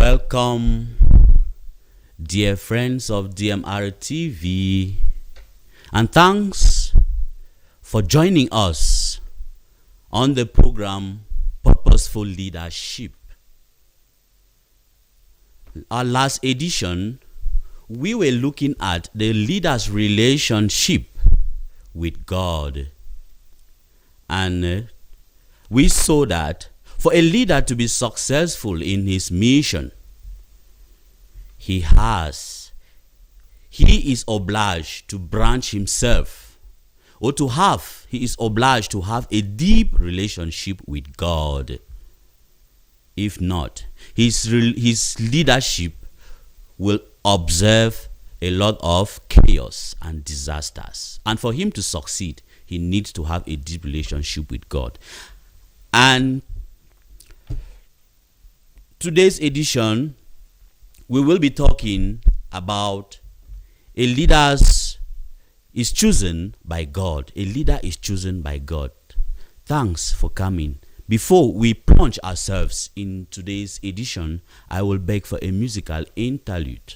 Welcome, dear friends of DMR TV, and thanks for joining us on the program Purposeful Leadership. Our last edition, we were looking at the leader's relationship with God, and we saw that for a leader to be successful in his mission, he is obliged to branch himself, or he is obliged to have a deep relationship with God. If not, his leadership will observe a lot of chaos and disasters. And for him to succeed, he needs to have a deep relationship with God. And today's edition, we will be talking about a leader is chosen by God. A leader is chosen by God. Thanks for coming. Before we plunge ourselves in today's edition, I will beg for a musical interlude.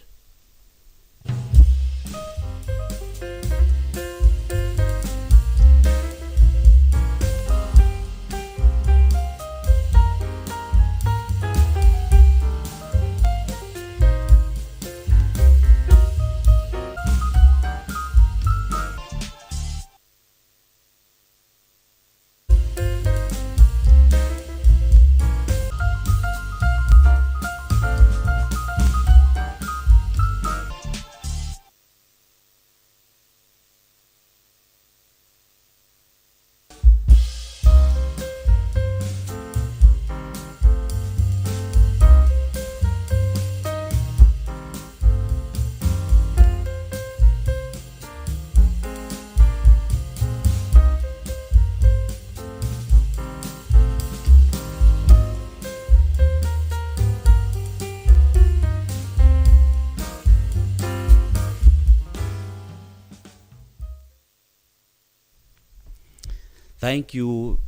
Thank you.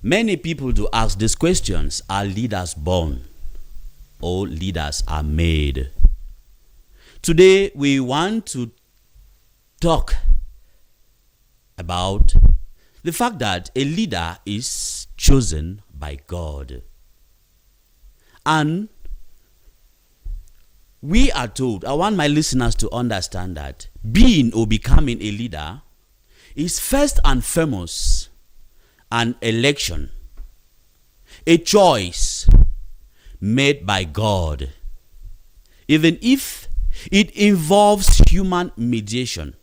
Many people do ask these questions: are leaders born or leaders are made? Today we want to talk about the fact that a leader is chosen by God. And we are told, I want my listeners to understand that being or becoming a leader is first and foremost an election, a choice made by God, even if it involves human mediation.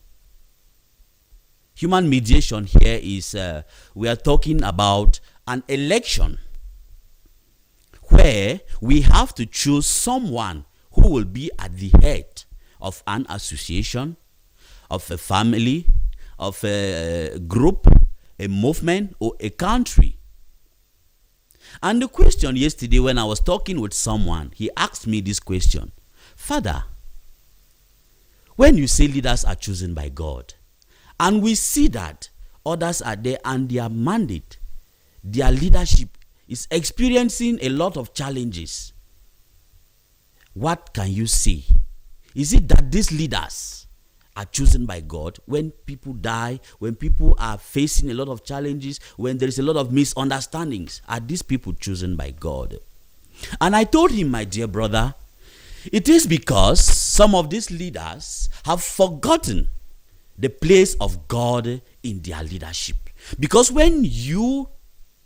Human mediation here is, we are talking about an election where we have to choose someone who will be at the head of an association, of a family, of a group, a movement, or a country. And the question yesterday, when I was talking with someone, he asked me this question: Father, when you say leaders are chosen by God, and we see that others are there and their mandate, their leadership is experiencing a lot of challenges, what can you say? Is it that these leaders are chosen by God when people die, when people are facing a lot of challenges, when there is a lot of misunderstandings? Are these people chosen by God? And I told him, my dear brother, it is because some of these leaders have forgotten the place of God in their leadership. Because when you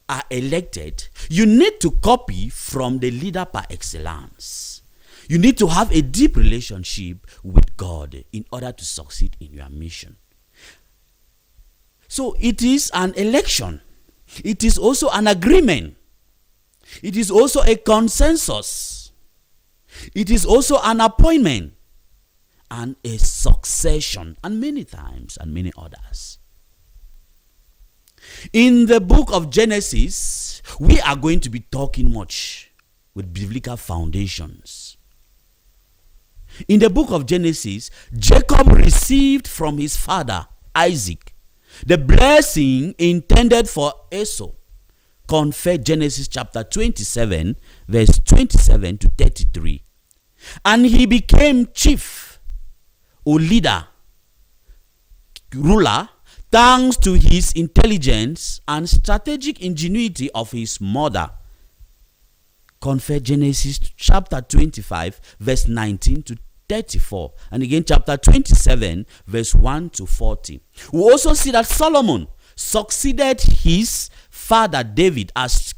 are elected, you need to copy from the leader par excellence. You need to have a deep relationship with God in order to succeed in your mission. So it is an election. It is also an agreement. It is also a consensus. It is also an appointment and a succession, and many times and many others. In the book of Genesis, we are going to be talking much with biblical foundations. In the book of Genesis, Jacob received from his father Isaac the blessing intended for Esau, Confess Genesis chapter 27, verse 27 to 33. And he became chief or leader, ruler, thanks to his intelligence and strategic ingenuity of his mother. Confess Genesis chapter 25, verse 19 to 34. And again, chapter 27, verse 1 to 40. We also see that Solomon succeeded his father David as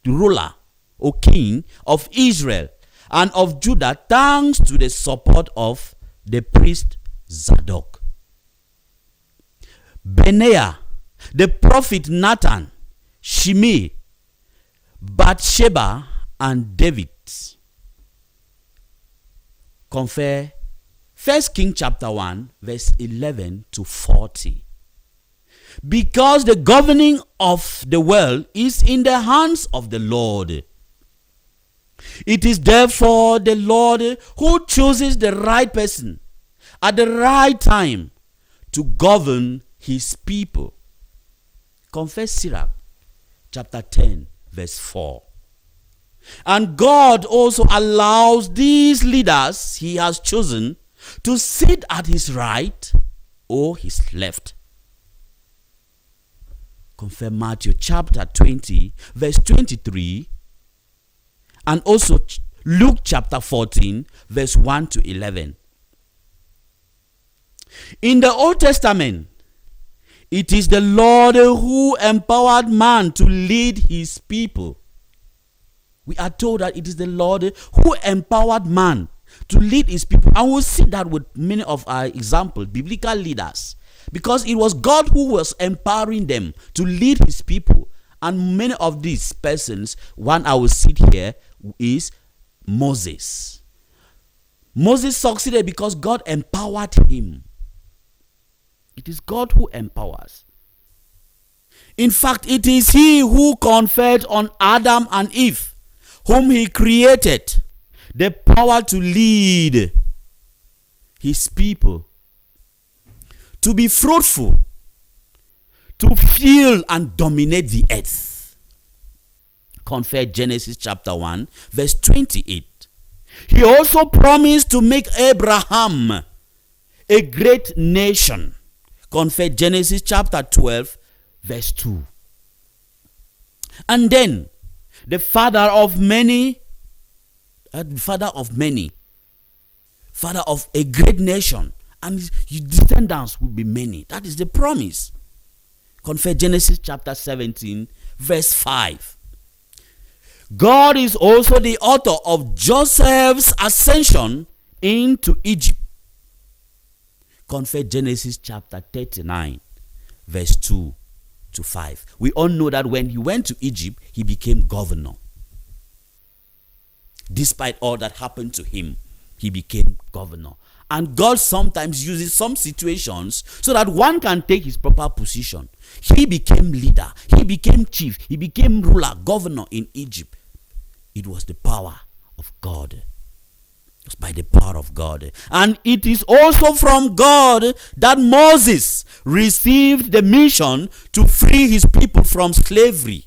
ruler or king of Israel and of Judah, thanks to the support of the priest Zadok. Benaiah, the prophet Nathan, Shimei, Bathsheba, and David. Compare 1 King chapter 1, verse 11 to 40. Because the governing of the world is in the hands of the Lord. It is therefore the Lord who chooses the right person at the right time to govern his people. Confess Sirach chapter 10, verse 4. And God also allows these leaders he has chosen to sit at his right or his left. Confess Matthew chapter 20, verse 23, and also Luke chapter 14, verse 1 to 11. In the Old Testament, it is the Lord who empowered man to lead his people. We are told that it is the Lord who empowered man to lead his people. And we'll see that with many of our examples, biblical leaders. Because it was God who was empowering them to lead his people. And many of these persons, one I will sit here, is Moses. Moses succeeded because God empowered him. It is God who empowers. In fact, it is he who conferred on Adam and Eve, whom he created, the power to lead his people, to be fruitful, to fill and dominate the earth. Confess Genesis chapter 1, verse 28. He also promised to make Abraham a great nation. Confess Genesis chapter 12, verse 2. And then, the father of a great nation, and his descendants will be many. That is the promise. Confess Genesis chapter 17, verse 5. God is also the author of Joseph's ascension into Egypt. Confess Genesis chapter 39, verse 2 to 5. We all know that when he went to Egypt, he became governor. Despite all that happened to him, he became governor. And God sometimes uses some situations so that one can take his proper position. He became leader. He became chief. He became ruler, governor in Egypt. It was the power of God. It was by the power of God. And it is also from God that Moses received the mission to free his people from slavery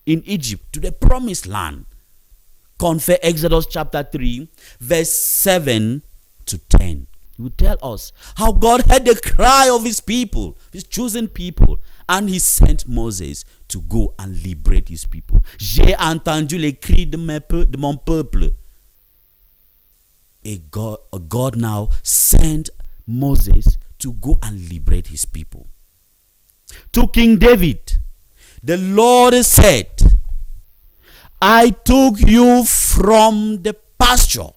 in Egypt to the promised land. Confess Exodus chapter 3, verse 7 to 10. He will tell us how God heard the cry of his people, his chosen people, and he sent Moses to go and liberate his people. J'ai entendu les cris de mon peuple. A God now sent Moses to go and liberate his people. To King David, the Lord said, I took you from the pasture,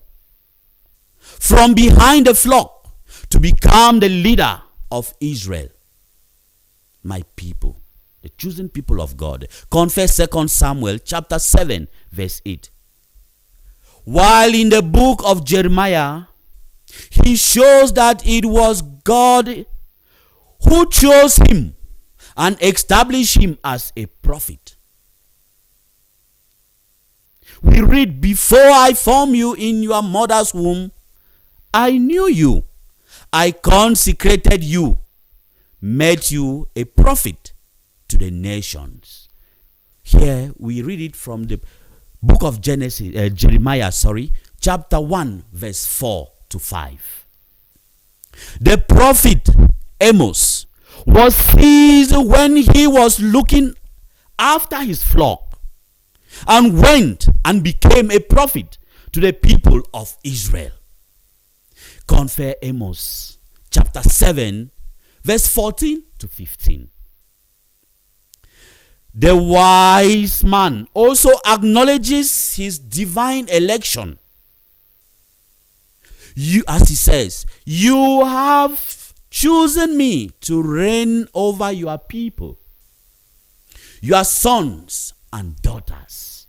from behind the flock, to become the leader of Israel, my people, the chosen people of God. Confess 2 Samuel chapter 7, verse 8. While in the book of Jeremiah, he shows that it was God who chose him and established him as a prophet. We read, before I formed you in your mother's womb, I knew you. I consecrated you, made you a prophet to the nations. Here we read it from the book of Jeremiah, chapter 1, verse 4 to 5. The prophet Amos was seized when he was looking after his flock, and went and became a prophet to the people of Israel. Compare Amos chapter 7, verse 14 to 15. The wise man also acknowledges his divine election. As he says, you have chosen me to reign over your people, your sons and daughters.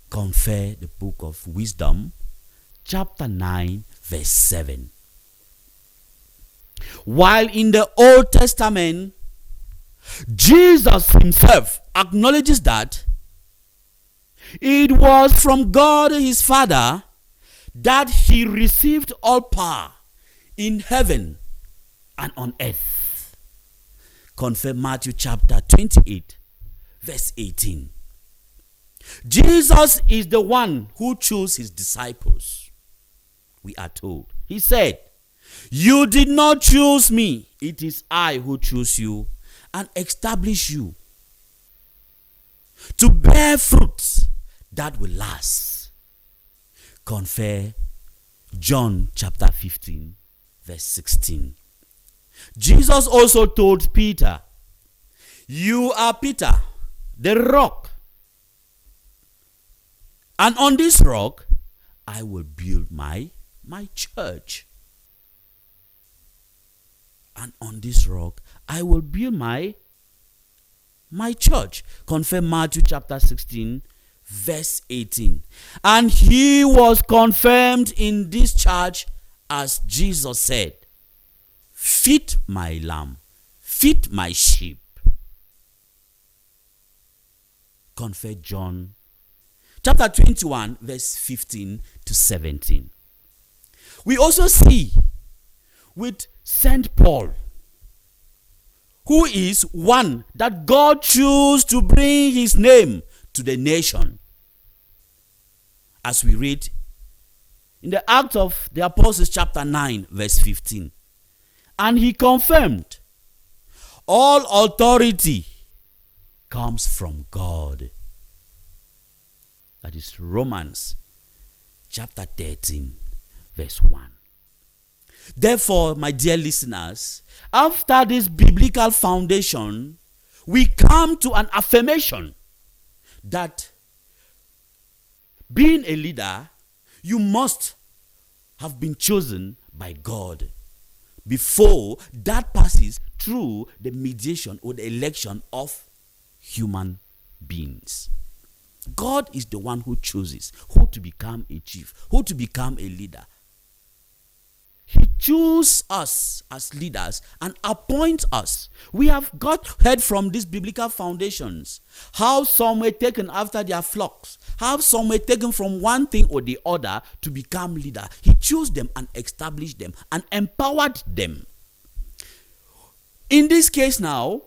Compare the book of Wisdom, chapter 9, verse 7. While in the Old Testament, Jesus himself acknowledges that it was from God his Father that he received all power in heaven and on earth. Confirm Matthew chapter 28, verse 18. Jesus is the one who chose his disciples. We are told. He said, you did not choose me. It is I who chose you and establish you to bear fruits that will last. Compare John chapter 15, verse 16. Jesus also told Peter, you are Peter, the rock, and on this rock I will build my church. And on this rock I will build my church. Confirm Matthew chapter 16, verse 18. And he was confirmed in this charge, as Jesus said, feed my lamb, feed my sheep. Confirm John chapter 21, verse 15 to 17. We also see with St. Paul, who is one that God chose to bring his name to the nation. As we read in the Acts of the Apostles chapter 9, verse 15. And he confirmed, all authority comes from God. That is Romans chapter 13, verse 1. Therefore, my dear listeners, after this biblical foundation, we come to an affirmation that being a leader, you must have been chosen by God before that passes through the mediation or the election of human beings. God is the one who chooses who to become a chief, who to become a leader. He chooses us as leaders and appoints us. We have heard from these biblical foundations how some were taken after their flocks, how some were taken from one thing or the other to become leader. He chose them and established them and empowered them. In this case now,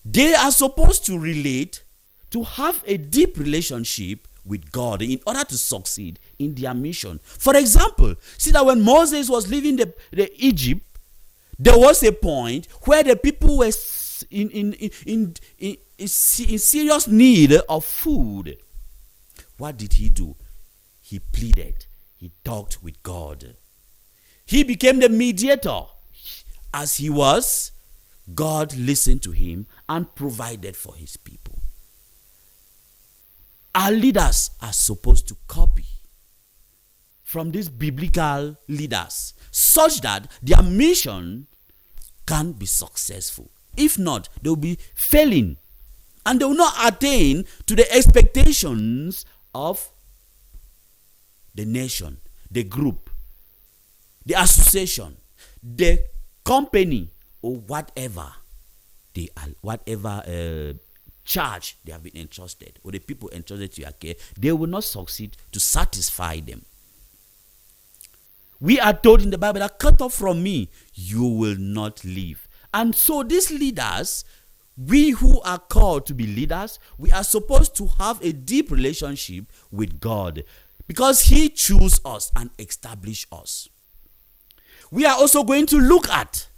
they are supposed to relate, to have a deep relationship with God in order to succeed in their mission. For example, see that when Moses was leaving the Egypt, there was a point where the people were in serious need of food. What did he do? He pleaded. He talked with God. He became the mediator. As he was, God listened to him and provided for his people. Our leaders are supposed to copy from these biblical leaders such that their mission can be successful. If not, they will be failing and they will not attain to the expectations of the nation, the group, the association, the company, or whatever charge they have been entrusted, or the people entrusted to your care. They will not succeed to satisfy them. We are told in the Bible that cut off from me, you will not live. And so these leaders we who are called to be leaders, we are supposed to have a deep relationship with God because He chose us and established us. We are also going to look at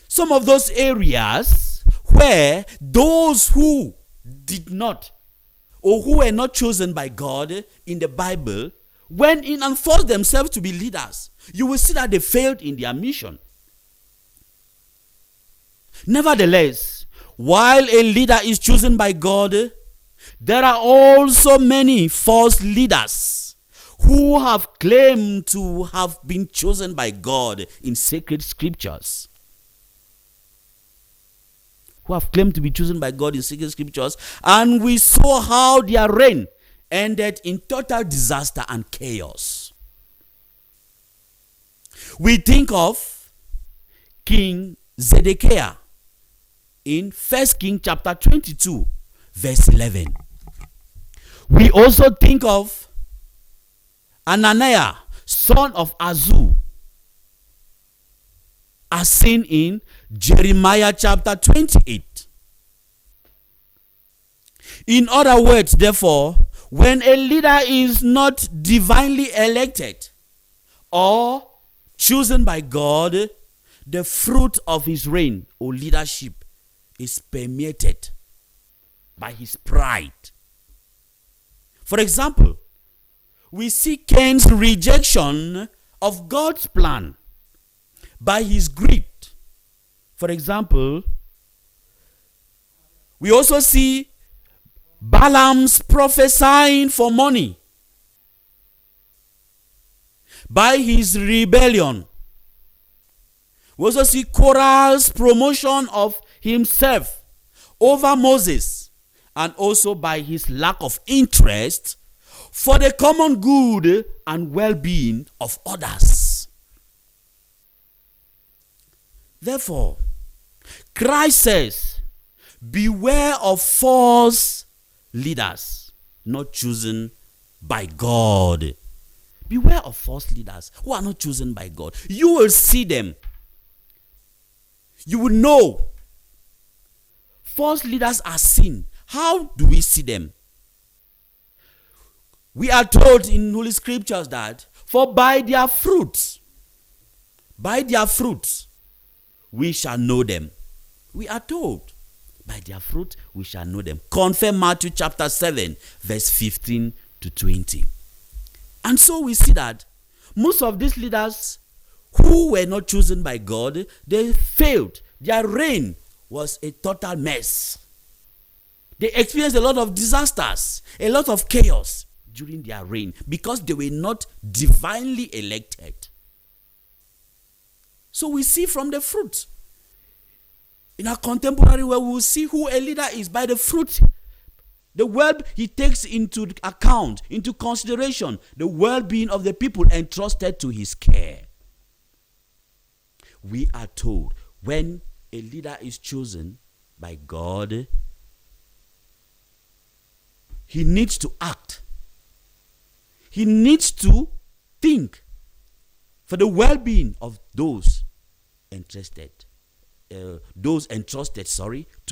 some of those areas where those who did not or who were not chosen by God in the Bible went in and forced themselves to be leaders. You will see that they failed in their mission. Nevertheless, while a leader is chosen by God, there are also many false leaders who have claimed to have been chosen by God in sacred scriptures. And we saw how their reign ended in total disaster and chaos. We think of King Zedekiah in 1 Kings chapter 22, verse 11. We also think of Ananiah, son of Azur, as seen in Jeremiah chapter 28. In other words, therefore, when a leader is not divinely elected or chosen by God, the fruit of his reign or leadership is permeated by his pride. For example, we see Cain's rejection of God's plan by his greed. For example, we also see Balaam's prophesying for money by his rebellion. We also see Korah's promotion of himself over Moses, and also by his lack of interest for the common good and well-being of others. Therefore, Christ says, beware of false leaders not chosen by God. Beware of false leaders who are not chosen by God. You will see them. You will know. False leaders are seen. How do we see them? We are told in Holy Scriptures that, for by their fruits, we shall know them. We are told, by their fruit we shall know them. Confirm Matthew chapter 7, verse 15 to 20. And so we see that most of these leaders who were not chosen by God, they failed. Their reign was a total mess. They experienced a lot of disasters, a lot of chaos during their reign because they were not divinely elected. So we see from the fruit. In our contemporary world, we will see who a leader is by the fruit. The word he takes into account, into consideration, the well-being of the people entrusted to his care. We are told when a leader is chosen by God, he needs to act. He needs to think for the well-being of those entrusted to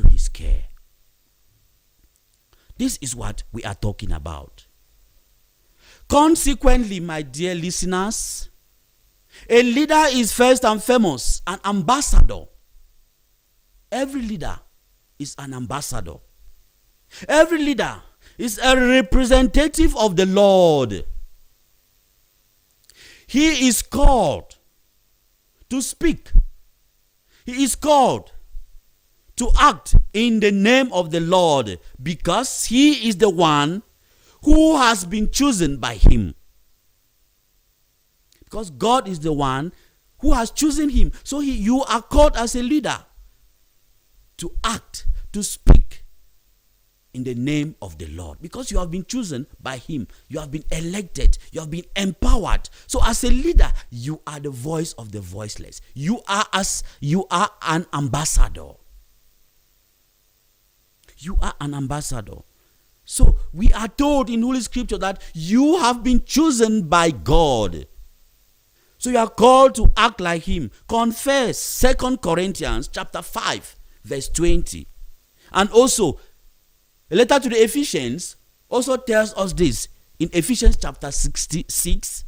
his care. This is what we are talking about. Consequently, my dear listeners, a leader is first and foremost an ambassador. Every leader is an ambassador. Every leader is a representative of the Lord. He is called to speak. He is called to act in the name of the Lord because he is the one who has been chosen by him. Because God is the one who has chosen him. So you are called as a leader to act, to speak in the name of the Lord. Because you have been chosen by him. You have been elected. You have been empowered. So as a leader, you are the voice of the voiceless. You are an ambassador. You are an ambassador. So we are told in Holy Scripture that you have been chosen by God. So you are called to act like him. Confess 2 Corinthians chapter 5, verse 20. And also, the letter to the Ephesians also tells us this in Ephesians chapter 6,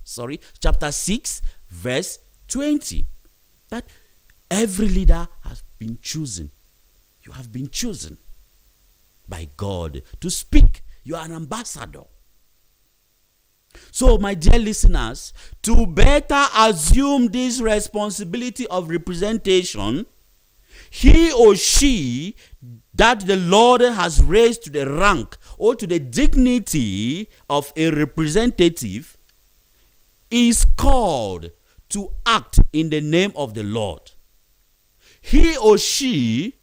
verse 20, that every leader has been chosen. You have been chosen by God to speak. You are an ambassador. So, my dear listeners, to better assume this responsibility of representation, he or she that the Lord has raised to the rank or to the dignity of a representative is called to act in the name of the Lord. He or she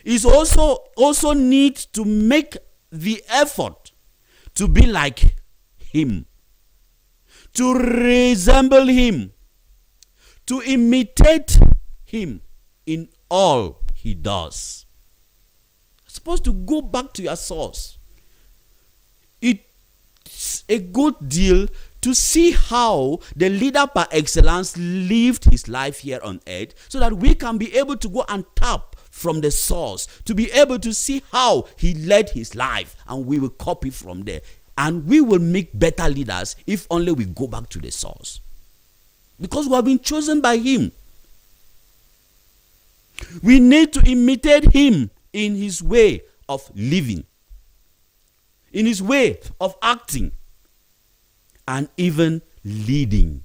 is also need to make the effort to be like him, to resemble him, to imitate him in all he does. You're supposed to go back to your source. It's a good deal to see how the leader par excellence lived his life here on earth, so that we can be able to go and tap from the source, to be able to see how he led his life, and we will copy from there. And we will make better leaders if only we go back to the source. Because we have been chosen by him. We need to imitate him in his way of living, in his way of acting, and even leading.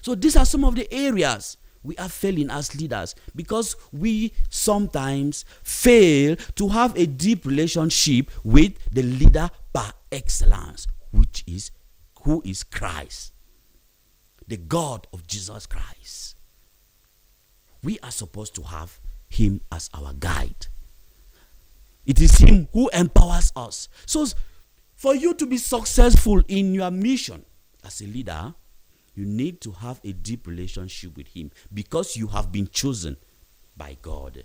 So these are some of the areas we are failing as leaders, because we sometimes fail to have a deep relationship with the leader par excellence, who is Christ, the God of Jesus Christ. We are supposed to have him as our guide. It is him who empowers us. So for you to be successful in your mission as a leader, you need to have a deep relationship with him, because you have been chosen by God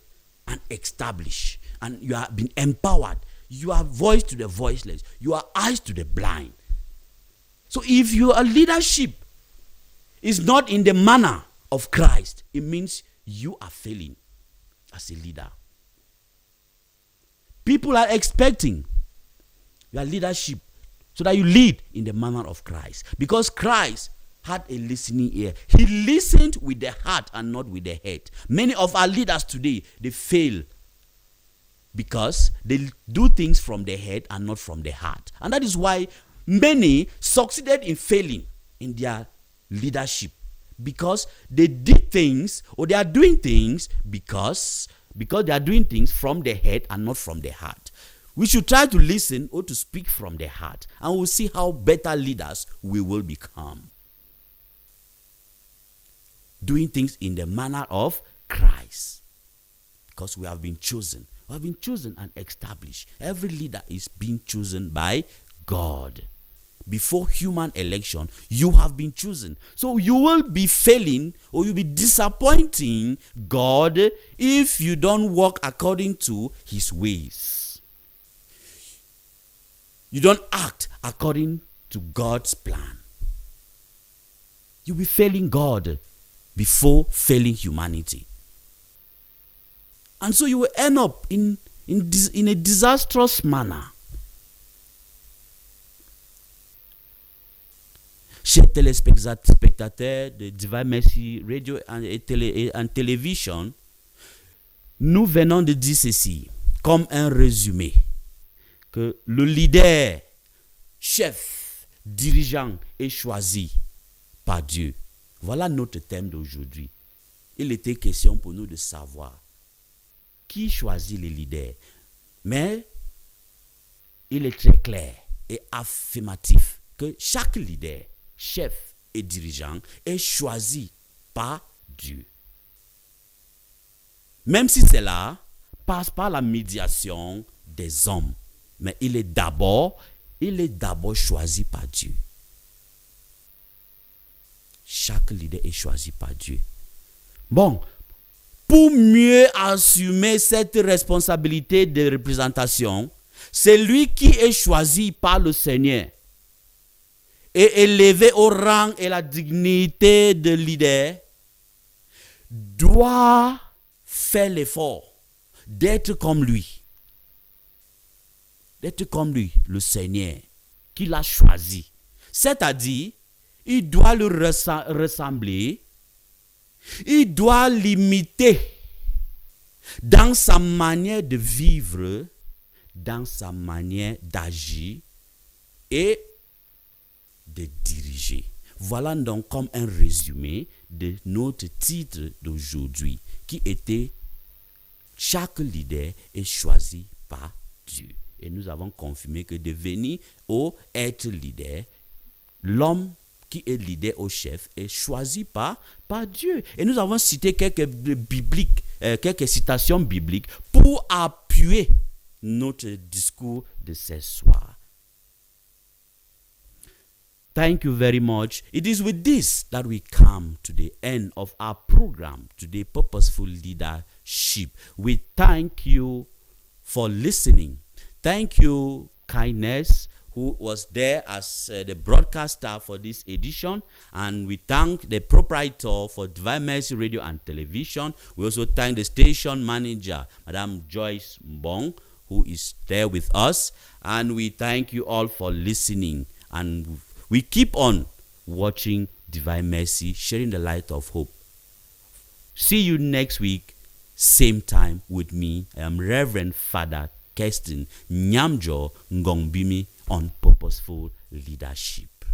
and established, and you have been empowered. You are voice to the voiceless. You are eyes to the blind. So if your leadership is not in the manner of Christ, it means you are failing as a leader. People are expecting your leadership so that you lead in the manner of Christ, because Christ had a listening ear. He listened with the heart and not with the head. Many of our leaders today, they fail because they do things from the head and not from the heart. And that is why many succeeded in failing in their leadership, because they did things, or they are doing things because they are doing things from the head and not from the heart. We should try to listen or to speak from the heart, and we'll see how better leaders we will become. Doing things in the manner of Christ, because we have been chosen. We have been chosen and established. Every leader is being chosen by God. Before human election, you have been chosen. So you will be failing, or you'll be disappointing God if you don't walk according to his ways. You don't act according to God's plan. You'll be failing God before failing humanity. And so you will end up in a disastrous manner. Chers téléspectateurs de Divine Mercy Radio et télévision, nous venons de dire ceci comme un résumé, que le leader, chef, dirigeant est choisi par Dieu. Voilà notre thème d'aujourd'hui. Il était question pour nous de savoir qui choisit les leaders. Mais il est très clair et affirmatif que chaque leader, chef et dirigeant est choisi par Dieu. Même si cela passe par la médiation des hommes, mais il est d'abord choisi par Dieu. Chaque leader est choisi par Dieu. Bon, pour mieux assumer cette responsabilité de représentation, celui qui est choisi par le Seigneur et élevé au rang et la dignité de leader doit faire l'effort d'être comme lui. D'être comme lui, le Seigneur, qu'il a choisi. C'est-à-dire, il doit le ressembler, il doit l'imiter dans sa manière de vivre, dans sa manière d'agir et de diriger. Voilà donc comme un résumé de notre titre d'aujourd'hui, qui était « Chaque leader est choisi par Dieu ». Et nous avons confirmé que devenir ou être leader, l'homme qui est leader au chef est choisi par Dieu. Et nous avons cité quelques citations bibliques pour appuyer notre discours de ce soir. Thank you very much. It is with this that we come to the end of our program today, Purposeful Leadership. We thank you for listening. Thank you, Kindness, who was there as the broadcaster for this edition. And we thank the proprietor for Divine Mercy Radio and Television. We also thank the station manager, Madam Joyce Mbong, who is there with us. And we thank you all for listening. And we keep on watching Divine Mercy, sharing the light of hope. See you next week, same time with me. I am Reverend Father Kestin Nyamjo Ngongbimi on Purposeful Leadership.